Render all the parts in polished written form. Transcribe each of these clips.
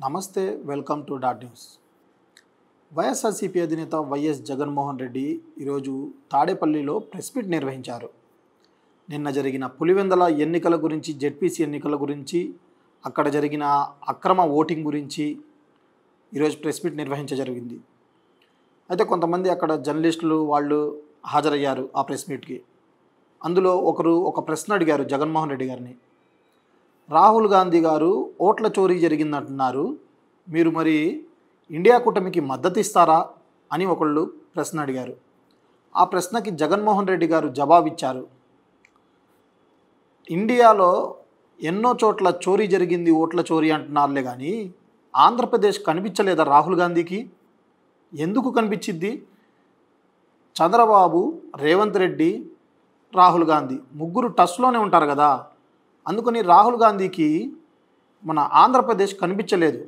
నమస్తే welcome to dot news. YSRCP అధినేత YS Jaganmohan Reddy ఈరోజు తాడేపల్లిలో ప్రెస్ మీట్ నిర్వహించారు. నిన్న జరిగిన పులివెందల ఎన్నికల గురించి, జెడ్పీసీ ఎన్నికల గురించి, అక్కడ జరిగిన అక్రమ ఓటింగ్ గురించి ఈరోజు ప్రెస్ మీట్ నిర్వహించజరిగింది. అయితే కొంతమంది అక్కడ జర్నలిస్టులు వాళ్ళు హాజరయ్యారు ఆ ప్రెస్ మీట్కి. అందులో ఒకరు ఒక ప్రశ్న అడిగారు జగన్మోహన్ రెడ్డి గారిని. రాహుల్ గాంధీ గారు ఓట్ల చోరీ జరిగిందంటున్నారు, మీరు మరి ఇండియా కూటమికి మద్దతు ఇస్తారా అని ఒకళ్ళు ప్రశ్న అడిగారు. ఆ ప్రశ్నకి జగన్మోహన్ రెడ్డి గారు జవాబిచ్చారు. ఇండియాలో ఎన్నో చోట్ల చోరీ జరిగింది, ఓట్ల చోరీ అంటున్నారులే కానీ ఆంధ్రప్రదేశ్ కనిపించలేదా రాహుల్ గాంధీకి? ఎందుకు కనిపించిద్ది? చంద్రబాబు, రేవంత్ రెడ్డి, రాహుల్ గాంధీ ముగ్గురు టచ్లోనే ఉంటారు కదా. అందుకని రాహుల్ గాంధీకి మన ఆంధ్రప్రదేశ్ కనిపించలేదు.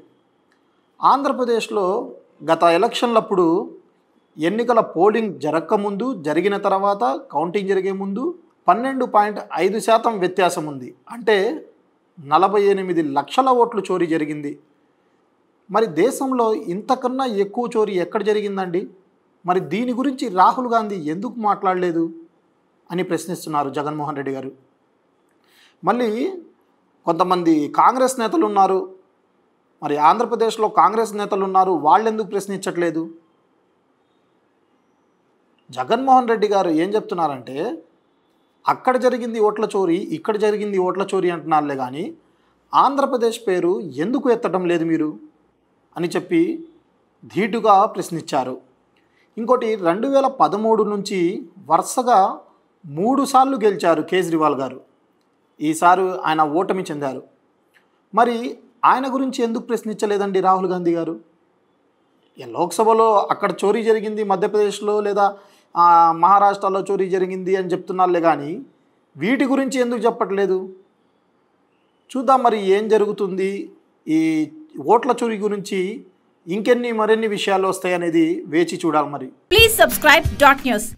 ఆంధ్రప్రదేశ్లో గత ఎలక్షన్లప్పుడు ఎన్నికల పోలింగ్ జరగకముందు, జరిగిన తర్వాత, కౌంటింగ్ జరిగే ముందు 12.5% వ్యత్యాసం ఉంది. అంటే 48 లక్షల ఓట్లు చోరీ జరిగింది. మరి దేశంలో ఇంతకన్నా ఎక్కువ చోరీ ఎక్కడ జరిగిందండి? మరి దీని గురించి రాహుల్ గాంధీ ఎందుకు మాట్లాడలేదు అని ప్రశ్నిస్తున్నారు జగన్మోహన్ రెడ్డి గారు. మళ్ళీ కొంతమంది కాంగ్రెస్ నేతలు ఉన్నారు, మరి ఆంధ్రప్రదేశ్లో కాంగ్రెస్ నేతలు ఉన్నారు, వాళ్ళు ఎందుకు ప్రశ్నించట్లేదు? జగన్మోహన్ రెడ్డి గారు ఏం చెప్తున్నారంటే, అక్కడ జరిగింది ఓట్ల చోరీ, ఇక్కడ జరిగింది ఓట్ల చోరీ అంటున్నారులే కానీ ఆంధ్రప్రదేశ్ పేరు ఎందుకు ఎత్తడం లేదు మీరు అని చెప్పి ధీటుగా ప్రశ్నించారు. ఇంకోటి, 2013 నుంచి వరుసగా 3 సార్లు గెలిచారు కేజ్రీవాల్ గారు. ఈసారి ఆయన ఓటమి చెందారు. మరి ఆయన గురించి ఎందుకు ప్రశ్నించలేదండి రాహుల్ గాంధీ గారు? లోక్సభలో అక్కడ చోరీ జరిగింది, మధ్యప్రదేశ్లో లేదా మహారాష్ట్రలో చోరీ జరిగింది అని చెప్తున్నారులే కానీ వీటి గురించి ఎందుకు చెప్పట్లేదు? చూద్దాం మరి ఏం జరుగుతుంది. ఈ ఓట్ల చోరీ గురించి మరిన్ని విషయాలు వస్తాయనేది వేచి చూడాలి. మరి ప్లీజ్ సబ్స్క్రైబ్ డాట్ న్యూస్.